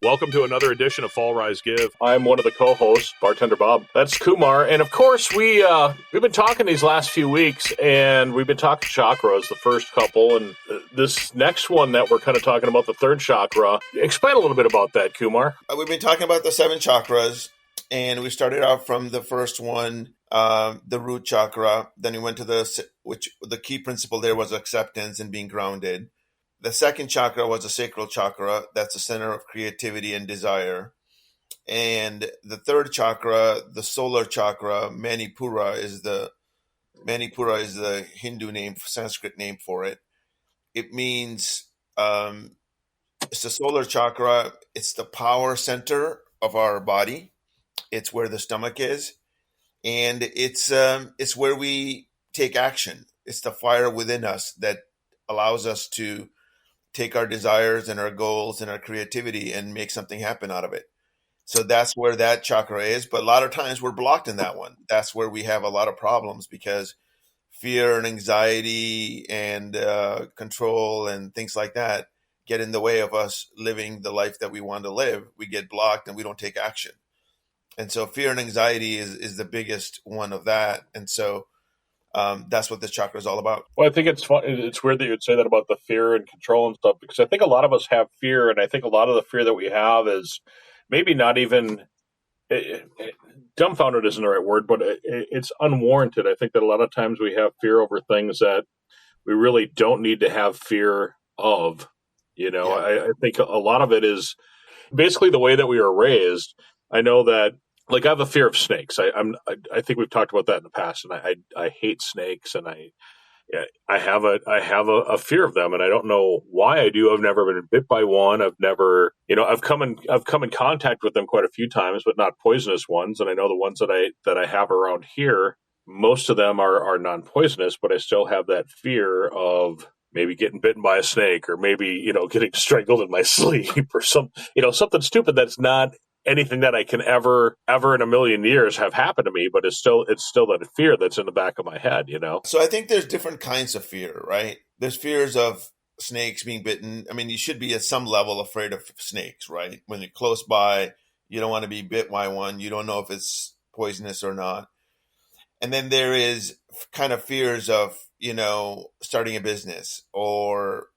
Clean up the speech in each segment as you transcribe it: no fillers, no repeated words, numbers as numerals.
Welcome to another edition of Fall Rise Give. I'm one of the co-hosts, Bartender Bob. That's Kumar. And of course, we've been talking these last few weeks, and we've been talking chakras, the first couple. And this next one that we're kind of talking about, the third chakra. Explain a little bit about that, Kumar. We've been talking about the 7 chakras, and we started out from the first one, the root chakra. Then we went to the key principle there was acceptance and being grounded. The second chakra was the sacral chakra. That's the center of creativity and desire. And the third chakra, the solar chakra, Manipura is the Hindu name, Sanskrit name for it. It means it's the solar chakra. It's the power center of our body. It's where the stomach is, and it's where we take action. It's the fire within us that allows us to take our desires and our goals and our creativity and make something happen out of it. So that's where that chakra is. But a lot of times we're blocked in that one. That's where we have a lot of problems because fear and anxiety and control and things like that get in the way of us living the life that we want to live. We get blocked and we don't take action. And so fear and anxiety is the biggest one of that. And so that's what this chakra is all about. Well, I think it's fun. It's weird that you'd say that about the fear and control and stuff, because I think a lot of us have fear, and I think a lot of the fear that we have is maybe not even dumbfounded isn't the right word, but it's unwarranted. I think that a lot of times we have fear over things that we really don't need to have fear of. You know, yeah. I think a lot of it is basically the way that we were raised. I know that. Like, I have a fear of snakes. I think we've talked about that in the past, and I hate snakes, and I have a fear of them, and I don't know why I do. I've never been bit by one. I've never, I've come in contact with them quite a few times, but not poisonous ones. And I know the ones that I have around here, most of them are non-poisonous, but I still have that fear of maybe getting bitten by a snake, or maybe getting strangled in my sleep, or something stupid that's not anything that I can ever in a million years have happened to me, but it's still that fear that's in the back of my head, So I think there's different kinds of fear, right? There's fears of snakes being bitten. I mean, you should be at some level afraid of snakes, right? When you're close by, you don't want to be bit by one. You don't know if it's poisonous or not. And then there is kind of fears of, starting a business or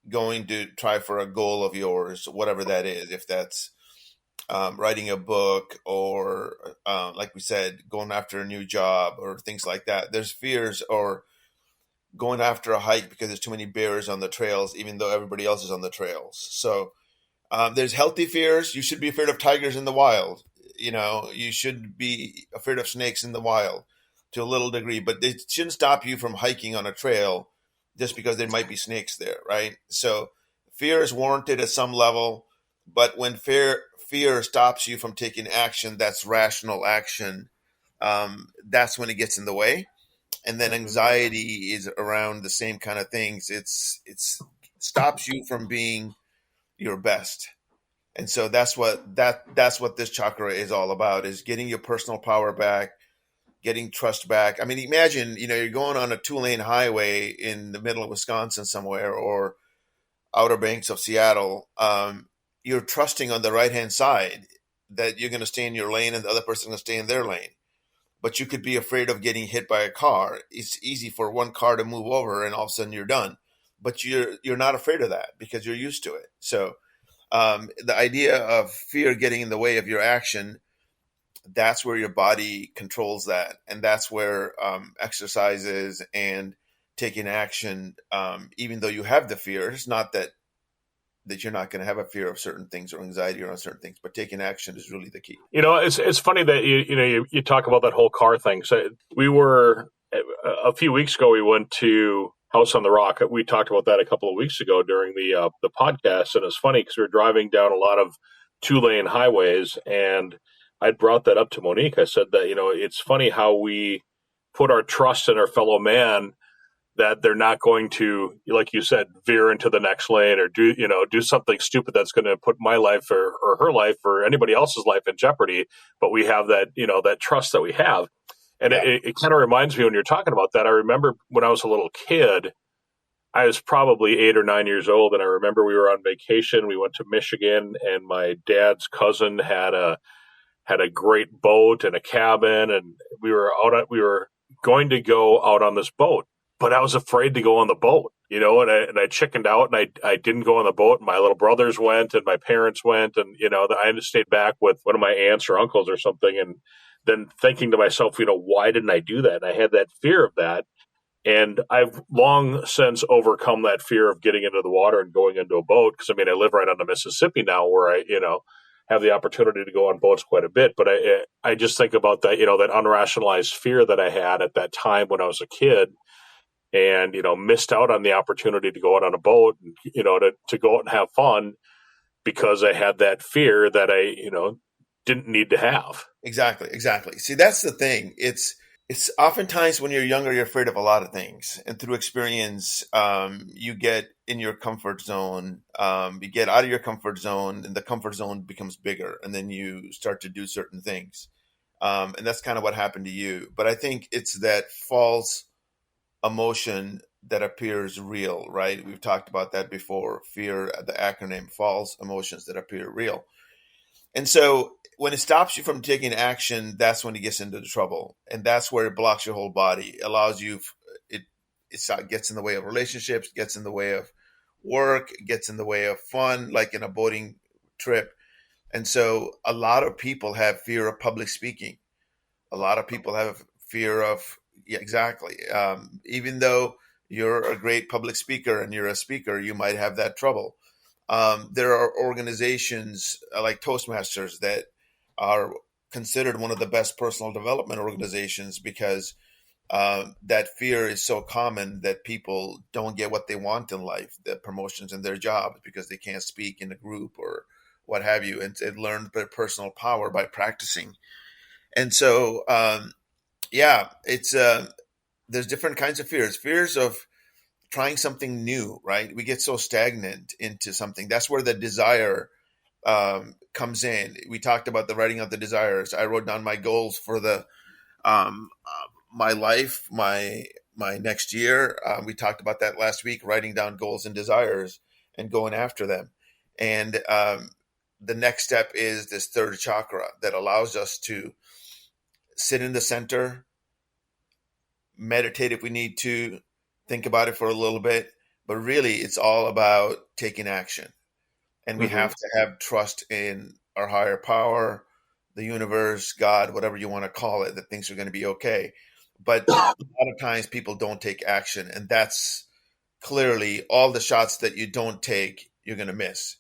going to try for a goal of yours, whatever that is, if that's writing a book or, like we said, going after a new job or things like that. There's fears or going after a hike because there's too many bears on the trails, even though everybody else is on the trails. So there's healthy fears. You should be afraid of tigers in the wild. You should be afraid of snakes in the wild to a little degree, but it shouldn't stop you from hiking on a trail just because there might be snakes there, right? So fear is warranted at some level, but when fear stops you from taking action, that's rational action. That's when it gets in the way. And then anxiety is around the same kind of things. It stops you from being your best. And so that's what this chakra is all about, is getting your personal power back, getting trust back. I mean, imagine, you're going on a 2-lane highway in the middle of Wisconsin somewhere or Outer Banks of Seattle. You're trusting on the right-hand side that you're going to stay in your lane and the other person is going to stay in their lane. But you could be afraid of getting hit by a car. It's easy for one car to move over and all of a sudden you're done. But you're not afraid of that because you're used to it. So the idea of fear getting in the way of your action, that's where your body controls that. And that's where exercises and taking action, even though you have the fear, it's not that you're not going to have a fear of certain things or anxiety around certain things, but taking action is really the key. It's funny that you talk about that whole car thing. So we were a few weeks ago. We went to House on the Rock. We talked about that a couple of weeks ago during the podcast, and it's funny because we were driving down a lot of 2-lane highways, and I brought that up to Monique. I said that it's funny how we put our trust in our fellow man, that they're not going to, like you said, veer into the next lane or do something stupid that's going to put my life or her life or anybody else's life in jeopardy. But we have that, that trust that we have. And it kind of reminds me when you're talking about that. I remember when I was a little kid, I was probably 8 or 9 years old, and I remember we were on vacation. We went to Michigan, and my dad's cousin had a great boat and a cabin, and we were going to go out on this boat, but I was afraid to go on the boat, and I chickened out, and I didn't go on the boat. My little brothers went, and my parents went, and I just stayed back with one of my aunts or uncles or something, and then thinking to myself, why didn't I do that? And I had that fear of that. And I've long since overcome that fear of getting into the water and going into a boat. Because I live right on the Mississippi now, where I have the opportunity to go on boats quite a bit. But I just think about that, that unrationalized fear that I had at that time when I was a kid, and missed out on the opportunity to go out on a boat, and, to go out and have fun because I had that fear that I didn't need to have. Exactly. See, that's the thing. It's oftentimes when you're younger, you're afraid of a lot of things, and through experience, you get in your comfort zone. You get out of your comfort zone, and the comfort zone becomes bigger, and then you start to do certain things, and that's kind of what happened to you. But I think it's that false emotion that appears real, right? We've talked about that before. Fear, the acronym, false emotions that appear real. And so when it stops you from taking action, that's when it gets into the trouble. And that's where it blocks your whole body. It allows you, it gets in the way of relationships, gets in the way of work, gets in the way of fun, like in a boating trip. And so a lot of people have fear of public speaking. A lot of people have fear of, yeah, exactly. Even though you're a great public speaker and you're a speaker, you might have that trouble. There are organizations like Toastmasters that are considered one of the best personal development organizations because that fear is so common that people don't get what they want in life, the promotions in their jobs, because they can't speak in a group or what have you, and learn their personal power by practicing. And so, it's there's different kinds of fears. Fears of trying something new, right? We get so stagnant into something. That's where the desire comes in. We talked about the writing of the desires. I wrote down my goals for the my life, my next year. We talked about that last week, writing down goals and desires and going after them. And the next step is this third chakra that allows us to sit in the center, meditate if we need to, think about it for a little bit. But really, it's all about taking action. And we have to have trust in our higher power, the universe, God, whatever you want to call it, that things are going to be okay. But a lot of times people don't take action. And that's clearly all the shots that you don't take, you're going to miss.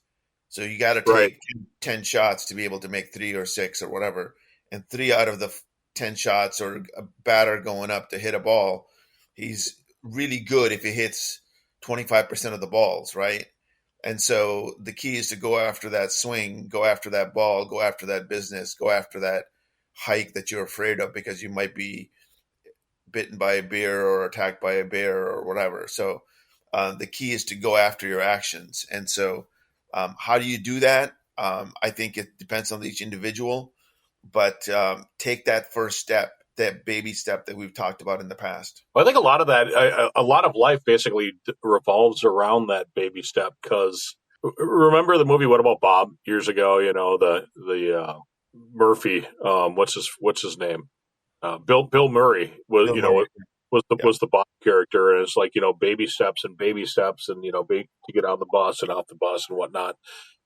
So you got to take Right. 10 shots to be able to make 3 or 6 or whatever. And 3 out of the 10 shots, or a batter going up to hit a ball, he's really good if he hits 25% of the balls, right? And so the key is to go after that swing, go after that ball, go after that business, go after that hike that you're afraid of because you might be bitten by a bear or attacked by a bear or whatever. So the key is to go after your actions. And so how do you do that? I think it depends on each individual, but take that first step, that baby step that we've talked about in the past. Well, I think a lot of that, a lot of life basically revolves around that baby step. Because remember the movie "What About Bob" years ago? The Murphy, what's his name? Bill Murray was Bill Murray. Yep. was the Bob character, and it's like baby steps and baby steps, and to get on the bus and off the bus and whatnot.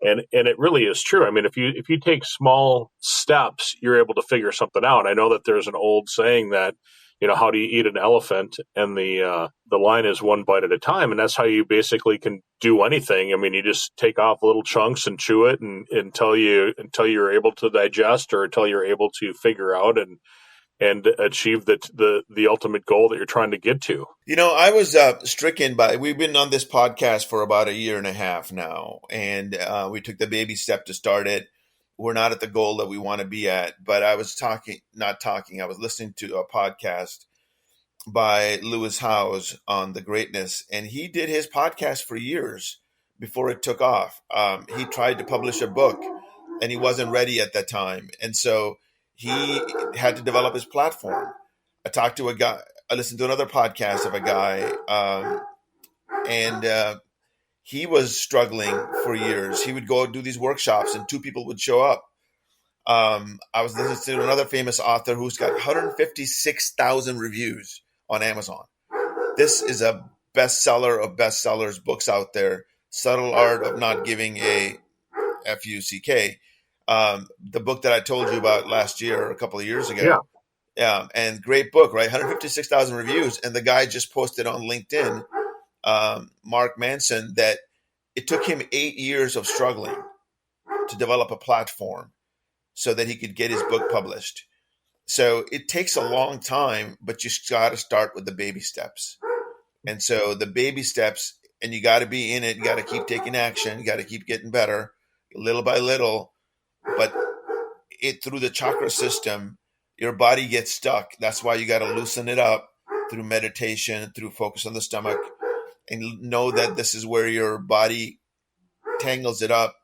And it really is true. I mean, if you take small steps, you're able to figure something out. I know that there's an old saying that how do you eat an elephant, and the line is one bite at a time, and that's how you basically can do anything. I mean, you just take off little chunks and chew it, and until you're able to digest, or until you're able to figure out and achieve the ultimate goal that you're trying to get to. I was stricken by, we've been on this podcast for about a year and a half now, and we took the baby step to start it. We're not at the goal that we want to be at, but I was I was listening to a podcast by Lewis Howes on the greatness, and he did his podcast for years before it took off. He tried to publish a book, and he wasn't ready at that time, and so he had to develop his platform. I talked to a guy. I listened to another podcast of a guy and he was struggling for years. He would go do these workshops, and two people would show up. I was listening to another famous author who's got 156,000 reviews on Amazon. This is a bestseller of bestsellers, books out there. Subtle Art of Not Giving a Fuck. The book that I told you about last year or a couple of years ago. Yeah. Yeah, and great book, right? 156,000 reviews, and the guy just posted on LinkedIn, Mark Manson, that it took him 8 years of struggling to develop a platform so that he could get his book published. So it takes a long time, but you got to start with the baby steps. And so the baby steps, and you got to be in it. You got to keep taking action. You got to keep getting better little by little. But it through the chakra system, your body gets stuck. That's why you got to loosen it up through meditation, through focus on the stomach, and know that this is where your body tangles it up.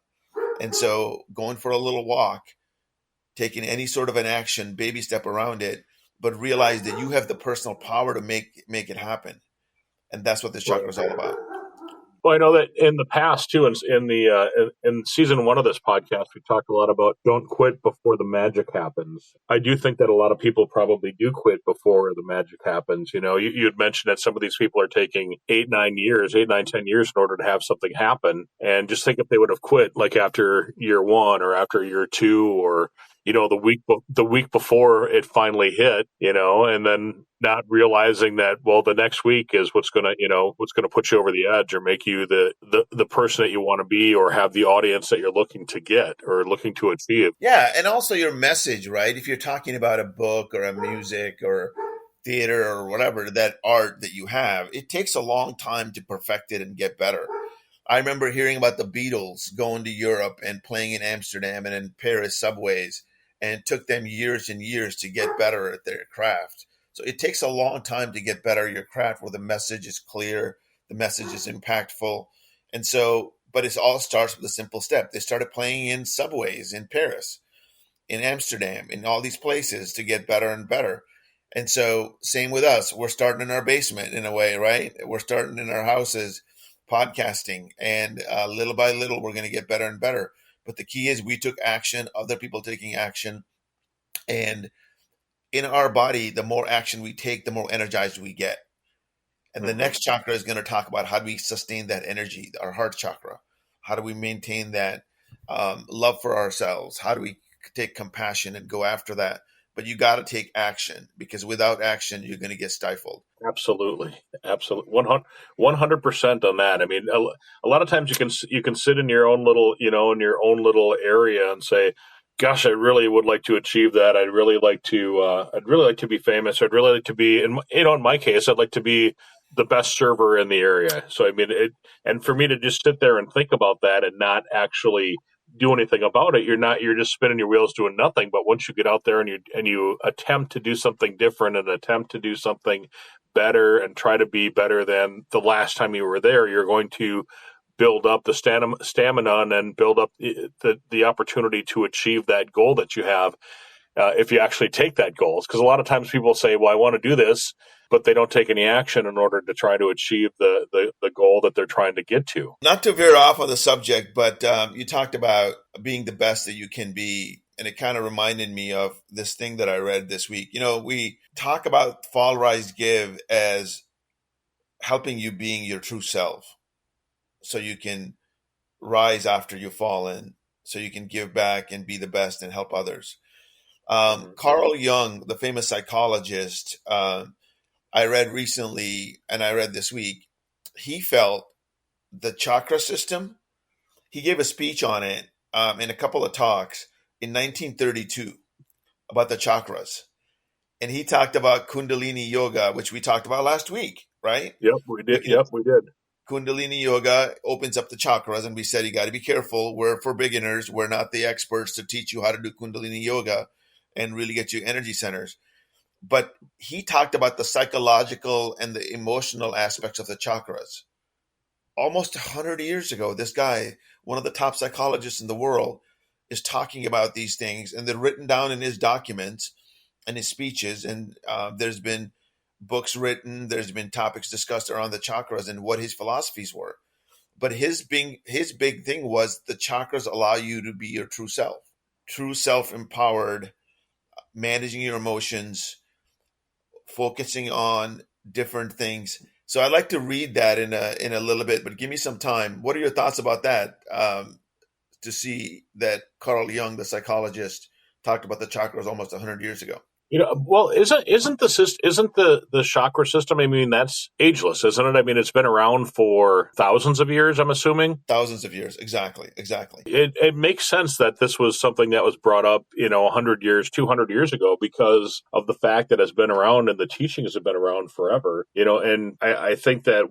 And so going for a little walk, taking any sort of an action, baby step around it, but realize that you have the personal power to make it happen. And that's what this chakra is all about. Well, I know that in the past too, in season 1 of this podcast, we talked a lot about don't quit before the magic happens. I do think that a lot of people probably do quit before the magic happens. You know, you had mentioned that some of these people are taking 8, 9 years, 8, 9, 10 years in order to have something happen. And just think if they would have quit like after year 1 or after year 2 or the week before it finally hit, and then not realizing that, well, the next week is what's going to put you over the edge or make you the person that you want to be or have the audience that you're looking to get or looking to achieve. Yeah. And also your message, right? If you're talking about a book or a music or theater or whatever, that art that you have, it takes a long time to perfect it and get better. I remember hearing about the Beatles going to Europe and playing in Amsterdam and in Paris subways, and it took them years and years to get better at their craft. So it takes a long time to get better at your craft where the message is clear, the message is impactful. And so, but it all starts with a simple step. They started playing in subways in Paris, in Amsterdam, in all these places to get better and better. And so same with us. We're starting in our basement in a way, right? We're starting in our houses podcasting, and little by little, we're going to get better and better. But the key is we took action, other people taking action. And in our body, the more action we take, the more energized we get. And the next chakra is going to talk about how do we sustain that energy, our heart chakra. How do we maintain that love for ourselves? How do we take compassion and go after that? But you got to take action, because without action, you're going to get stifled. Absolutely. 100% on that. I mean, a lot of times you can sit in your own little, in your own little area and say, gosh, I really would like to achieve that. I'd really like to be famous. I'd really like to be, in my case, I'd like to be the best server in the area. So, I mean, and for me to just sit there and think about that and not actually do anything about it, you're just spinning your wheels doing nothing. But once you get out there and you attempt to do something different and attempt to do something better and try to be better than the last time you were there, you're going to build up the stamina and build up the opportunity to achieve that goal that you have. If you actually take that goal, because a lot of times people say, well, I want to do this, but they don't take any action in order to try to achieve the goal that they're trying to get to. Not to veer off on the subject, but you talked about being the best that you can be. And it kind of reminded me of this thing that I read this week. We talk about Fall, Rise, Give as helping you being your true self, so you can rise after you've fallen, so you can give back and be the best and help others. Carl Jung, the famous psychologist, I read recently and I read this week, he felt the chakra system, he gave a speech on it in a couple of talks in 1932 about the chakras. And he talked about Kundalini yoga, which we talked about last week, right? Yep, we did. Kundalini yoga opens up the chakras, and we said you got to be careful. We're for beginners. We're not the experts to teach you how to do Kundalini yoga and really get you energy centers. But he talked about the psychological and the emotional aspects of the chakras. Almost 100 years ago, this guy, one of the top psychologists in the world, is talking about these things, and they're written down in his documents and his speeches. And there's been books written. There's been topics discussed around the chakras and what his philosophies were. But his big thing was the chakras allow you to be your true self empowered, managing your emotions, focusing on different things. So I'd like to read that in a little bit, but give me some time. What are your thoughts about that? To see that Carl Jung, the psychologist, talked about the chakras almost 100 years ago. Well, isn't the chakra system? I mean, that's ageless, isn't it? I mean, it's been around for thousands of years. I'm assuming thousands of years. Exactly. It makes sense that this was something that was brought up, 100 years, 200 years ago, because of the fact that it's been around and the teachings have been around forever. And I think that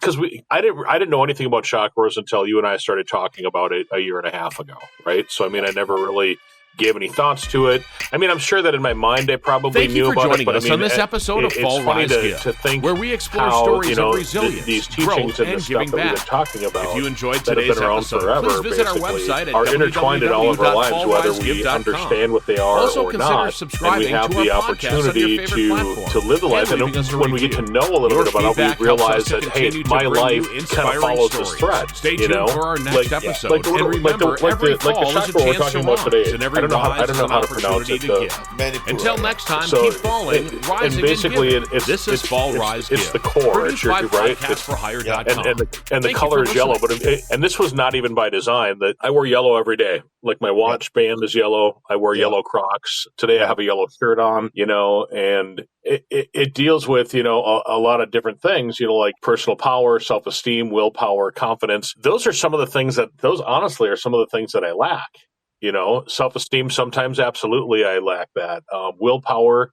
because I didn't know anything about chakras until you and I started talking about it a year and a half ago, right? So I mean, I never really gave any thoughts to it. I mean, I'm sure that in my mind I probably knew about it. But I mean, on this episode of Fall Rise to think where we explore how, stories of resilience, these teachings and the stuff that we've been talking about. If you enjoyed that today's have been around episode, forever, please visit our website at are intertwined in all of our lives, whether we understand what they are also or consider not, and subscribing we have to our the podcast on your opportunity favorite platform. to live the life. And when we get to know a little bit about it, we realize that, hey, my life kind of follows this thread. Stay tuned for our next episode. And remember, every fall is a chance to rise, and every rise is an opportunity to give. Until next time, keep falling, rising, basically, and giving. This is Fall Rise It's the core. Produced by podcastforhire.com. And the color is yellow. And this was not even by design. That I wear yellow every day. Like my watch band is yellow. I wear yellow Crocs. Today I have a yellow shirt on, and it deals with, a lot of different things, like personal power, self-esteem, willpower, confidence. Those are some of the things those honestly are some of the things that I lack. Self-esteem, sometimes absolutely I lack that. Willpower,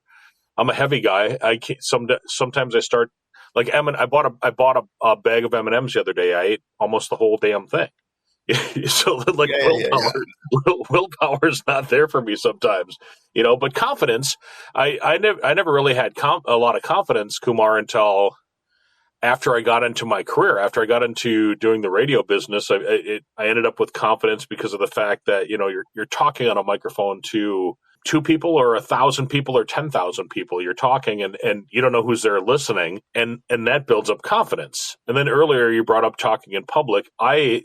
I'm a heavy guy. I can't, sometimes I start like I bought a bag of M&Ms the other day. I ate almost the whole damn thing. So like willpower is not there for me sometimes, but confidence, I never really had a lot of confidence, Kumar, until after I got into my career, after I got into doing the radio business. I ended up with confidence because of the fact that, you're talking on a microphone to 2 people or 1,000 people or 10,000 people. You're talking and you don't know who's there listening, and that builds up confidence. And then earlier you brought up talking in public. I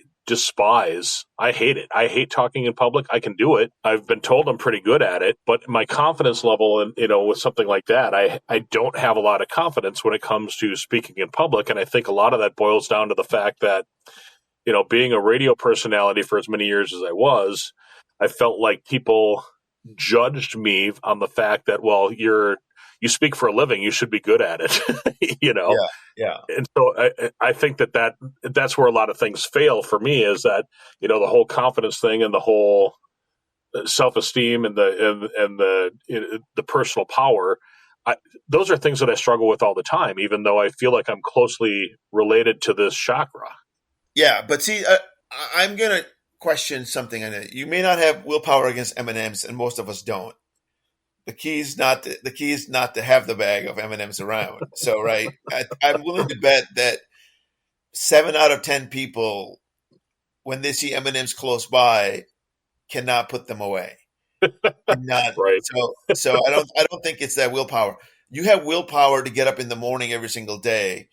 hate it. I hate talking in public. I can do it. I've been told I'm pretty good at it, but my confidence level and, with something like that, I don't have a lot of confidence when it comes to speaking in public. And I think a lot of that boils down to the fact that, being a radio personality for as many years as I was, I felt like people judged me on the fact that, well, you speak for a living, you should be good at it, Yeah. And so I think that's where a lot of things fail for me, is that, the whole confidence thing and the whole self-esteem and the personal power. Those are things that I struggle with all the time, even though I feel like I'm closely related to this chakra. Yeah. But see, I'm going to question something on it. You may not have willpower against M&Ms, and most of us don't. The key is not to have the bag of M&Ms around. So, right, I'm willing to bet that 7 out of 10 people, when they see M&Ms close by, cannot put them away. Not right. So I don't think it's that willpower. You have willpower to get up in the morning every single day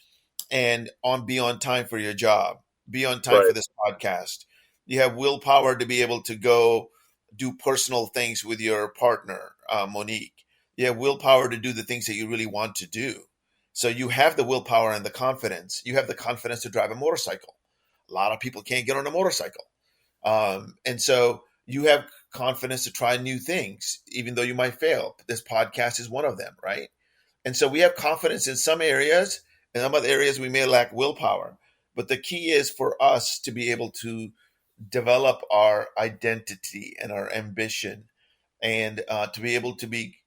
and be on time for your job, be on time for this podcast. You have willpower to be able to go do personal things with your partner, Monique. You have willpower to do the things that you really want to do. So you have the willpower and the confidence. You have the confidence to drive a motorcycle. A lot of people can't get on a motorcycle. And so you have confidence to try new things, even though you might fail. This podcast is one of them, right? And so we have confidence in some areas, and some other areas we may lack willpower. But the key is for us to be able to develop our identity and our ambition, and to be able to be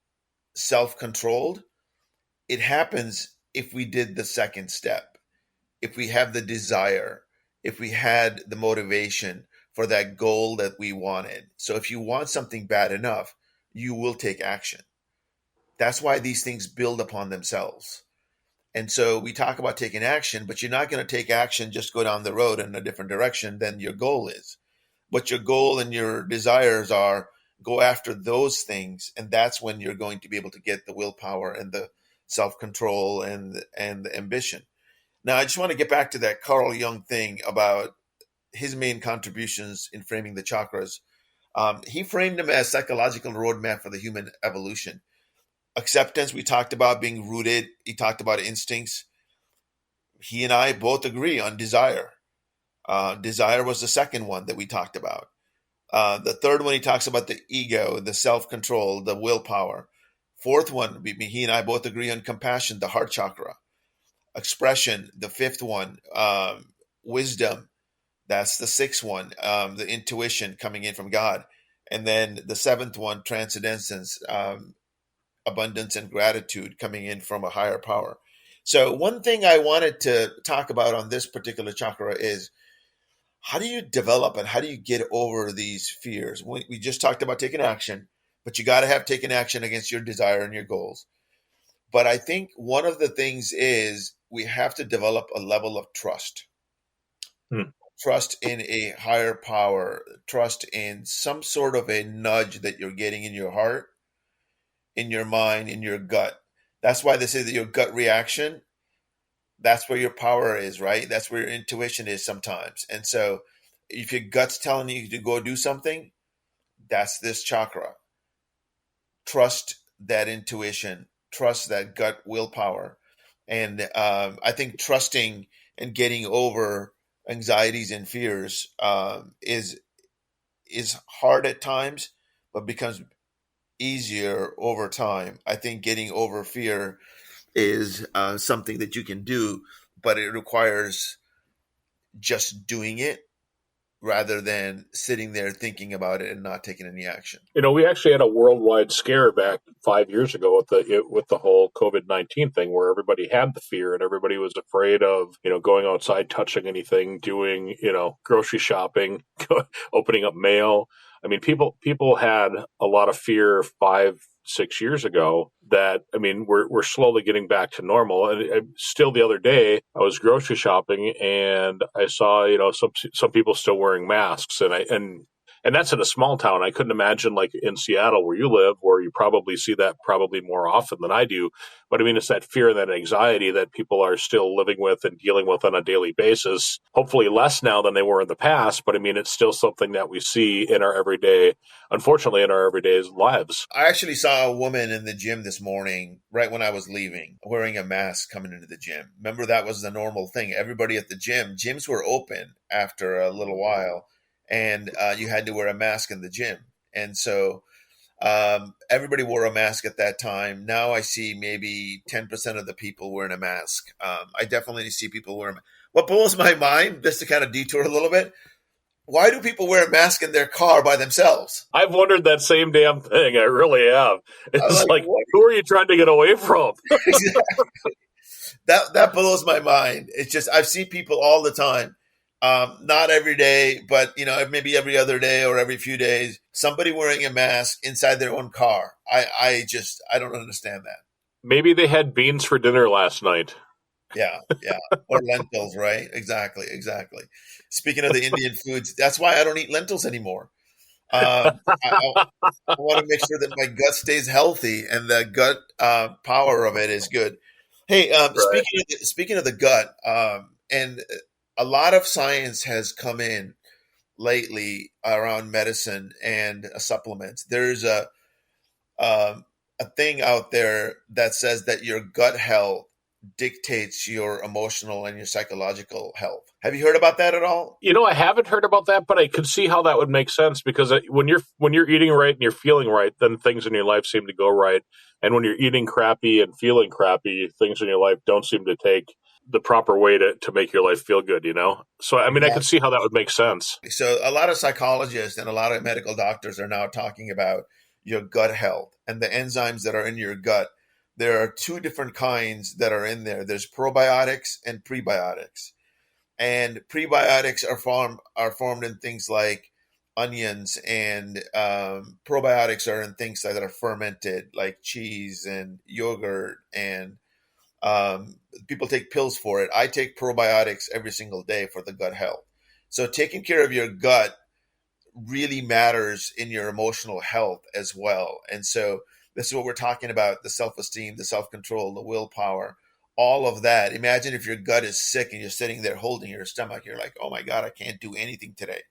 self-controlled. It happens if we did the second step, if we have the desire, if we had the motivation for that goal that we wanted. So if you want something bad enough, you will take action. That's why these things build upon themselves. And so we talk about taking action, but you're not going to take action, just go down the road in a different direction than your goal is. What your goal and your desires are, go after those things, and that's when you're going to be able to get the willpower and the self-control and the ambition. Now, I just want to get back to that Carl Jung thing about his main contributions in framing the chakras. He framed them as psychological roadmap for the human evolution. Acceptance, we talked about being rooted. He talked about instincts. He and I both agree on desire. Desire was the second one that we talked about. The third one, he talks about the ego, the self-control, the willpower. Fourth one, he and I both agree on compassion, the heart chakra. Expression, the fifth one. Wisdom, that's the sixth one. The intuition coming in from God. And then the seventh one, transcendence, abundance and gratitude coming in from a higher power. So one thing I wanted to talk about on this particular chakra is, how do you develop and how do you get over these fears? We just talked about taking action, but you got to have taken action against your desire and your goals. But I think one of the things is we have to develop a level of trust. Trust in a higher power, trust in some sort of a nudge that you're getting in your heart, in your mind, in your gut. That's why they say that your gut reaction, that's where your power is, right? That's where your intuition is sometimes. And so if your gut's telling you to go do something, that's this chakra. Trust that intuition, trust that gut willpower. And I think trusting and getting over anxieties and fears is hard at times, but becomes easier over time. I think getting over fear is something that you can do, but it requires just doing it rather than sitting there thinking about it and not taking any action. We actually had a worldwide scare back 5 years ago with the whole COVID-19 thing, where everybody had the fear and everybody was afraid of, going outside, touching anything, doing, grocery shopping, opening up mail. I mean, people had a lot of fear 5-6 years ago that, we're slowly getting back to normal. And still the other day, I was grocery shopping and I saw, some people still wearing masks, and that's in a small town. I couldn't imagine like in Seattle where you live, where you probably see that probably more often than I do. But it's that fear and that anxiety that people are still living with and dealing with on a daily basis. Hopefully less now than they were in the past. But it's still something that we see in our everyday, unfortunately, in our everyday lives. I actually saw a woman in the gym this morning, right when I was leaving, wearing a mask coming into the gym. Remember, that was the normal thing. Everybody at the gyms were open after a little while. And you had to wear a mask in the gym. And so everybody wore a mask at that time. Now I see maybe 10% of the people wearing a mask. I definitely see people wearing. What blows my mind, just to kind of detour a little bit, why do people wear a mask in their car by themselves? I've wondered that same damn thing. I really have. It's like who are you trying to get away from? Exactly. That blows my mind. It's just, I've seen people all the time. Not every day, but maybe every other day or every few days, somebody wearing a mask inside their own car. I don't understand that. Maybe they had beans for dinner last night. Yeah. Or lentils, right? Exactly. Speaking of the Indian foods, that's why I don't eat lentils anymore. I want to make sure that my gut stays healthy and the gut power of it is good. Hey, right. Speaking of the gut, and a lot of science has come in lately around medicine and supplements. There's a thing out there that says that your gut health dictates your emotional and your psychological health. Have you heard about that at all? I haven't heard about that, but I could see how that would make sense, because when you're eating right and you're feeling right, then things in your life seem to go right. And when you're eating crappy and feeling crappy, things in your life don't seem to take the proper way to make your life feel good, So, I could see how that would make sense. So a lot of psychologists and a lot of medical doctors are now talking about your gut health and the enzymes that are in your gut. There are two different kinds that are in there. There's probiotics and prebiotics. And prebiotics are formed in things like onions, and probiotics are in things that are fermented, like cheese and yogurt, and people take pills for it. I take probiotics every single day for the gut health. So taking care of your gut really matters in your emotional health as well. And so this is what we're talking about, the self-esteem, the self-control, the willpower, all of that. Imagine if your gut is sick and you're sitting there holding your stomach. You're like, oh my God, I can't do anything today.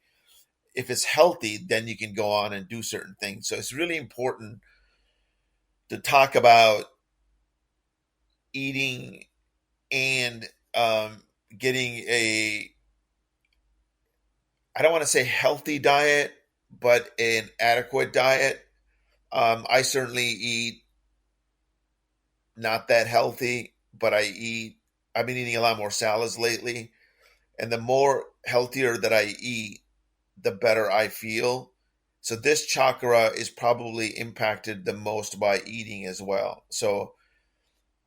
If it's healthy, then you can go on and do certain things. So it's really important to talk about eating and getting a, I don't want to say healthy diet, but an adequate diet. I certainly eat not that healthy, but I've been eating a lot more salads lately. And the more healthier that I eat, the better I feel. So this chakra is probably impacted the most by eating as well. So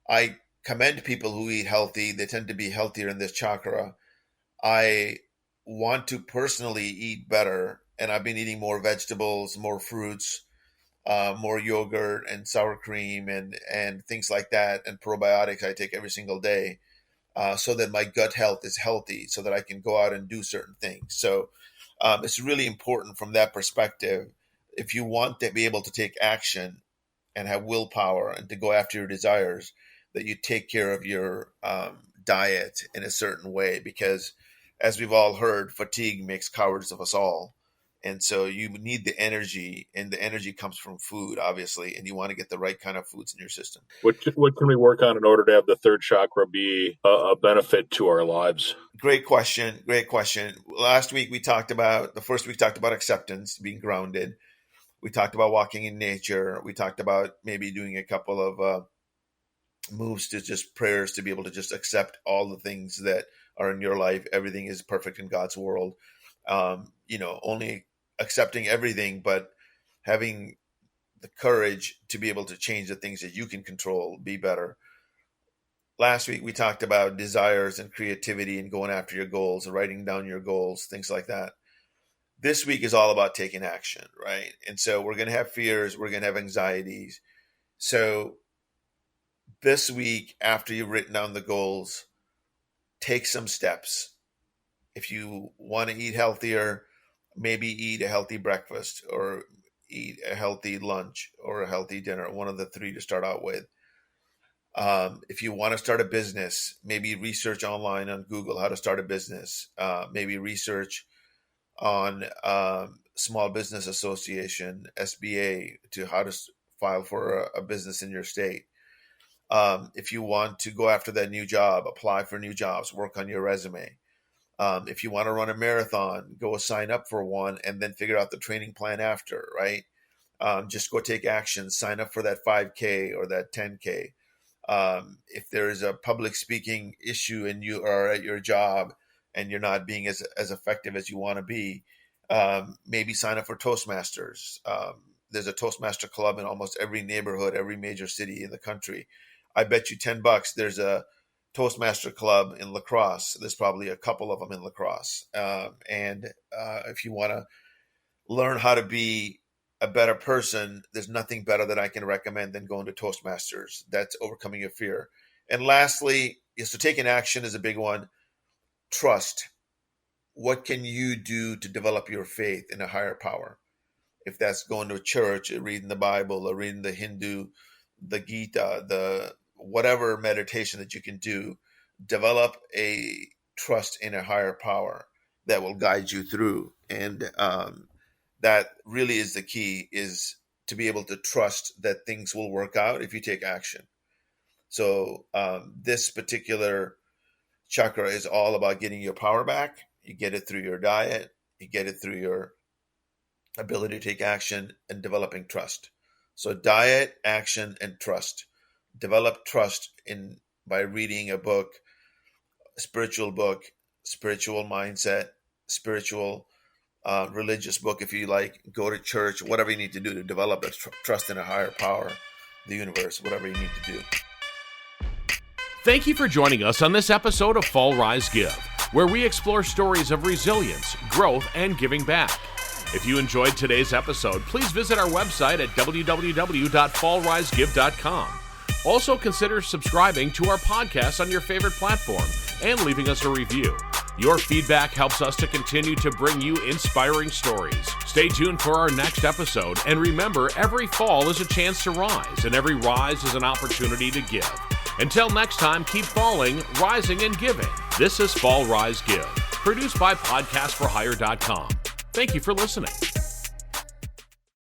I commend people who eat healthy. They tend to be healthier in this chakra. I want to personally eat better, and I've been eating more vegetables, more fruits, more yogurt and sour cream and things like that, and probiotics I take every single day, so that my gut health is healthy, so that I can go out and do certain things. So it's really important from that perspective. If you want to be able to take action and have willpower and to go after your desires, that you take care of your diet in a certain way, because as we've all heard, fatigue makes cowards of us all. And so you need the energy, and the energy comes from food, obviously, and you want to get the right kind of foods in your system. What can we work on in order to have the third chakra be a benefit to our lives? Great question. Last week we talked about acceptance, being grounded. We talked about walking in nature. We talked about maybe doing a couple of moves to just prayers to be able to just accept all the things that are in your life. Everything is perfect in God's world. Only accepting everything, but having the courage to be able to change the things that you can control, be better. Last week, we talked about desires and creativity and going after your goals, writing down your goals, things like that. This week is all about taking action, right? And so we're going to have fears, we're going to have anxieties. So this week, after you've written down the goals, take some steps. If you want to eat healthier, maybe eat a healthy breakfast or eat a healthy lunch or a healthy dinner, one of the three to start out with. If you want to start a business, maybe research online on Google how to start a business. Maybe research on Small Business Association, SBA, to how to file for a business in your state. If you want to go after that new job, apply for new jobs, work on your resume. If you want to run a marathon, go sign up for one and then figure out the training plan after, right? Just go take action, sign up for that 5K or that 10K. If there is a public speaking issue and you are at your job and you're not being as effective as you want to be, maybe sign up for Toastmasters. There's a Toastmaster club in almost every neighborhood, every major city in the country. I bet you $10 there's a Toastmaster club in La Crosse. There's probably a couple of them in La Crosse. If you want to learn how to be a better person, there's nothing better that I can recommend than going to Toastmasters. That's overcoming your fear. And lastly, so taking action is a big one. Trust. What can you do to develop your faith in a higher power? If that's going to a church, or reading the Bible, or reading the Hindu, the Gita, the whatever meditation that you can do, develop a trust in a higher power that will guide you through. And that really is the key, is to be able to trust that things will work out if you take action. So this particular chakra is all about getting your power back. You get it through your diet. You get it through your ability to take action and developing trust. So diet, action, and trust. Develop trust by reading a book, a spiritual book, spiritual mindset, spiritual religious book, if you like. Go to church, whatever you need to do to develop a trust in a higher power, the universe, whatever you need to do. Thank you for joining us on this episode of Fall, Rise, Give, where we explore stories of resilience, growth, and giving back. If you enjoyed today's episode, please visit our website at www.fallrisegive.com. Also, consider subscribing to our podcast on your favorite platform and leaving us a review. Your feedback helps us to continue to bring you inspiring stories. Stay tuned for our next episode, and remember, every fall is a chance to rise, and every rise is an opportunity to give. Until next time, keep falling, rising, and giving. This is Fall, Rise, Give, produced by podcastforhire.com. Thank you for listening.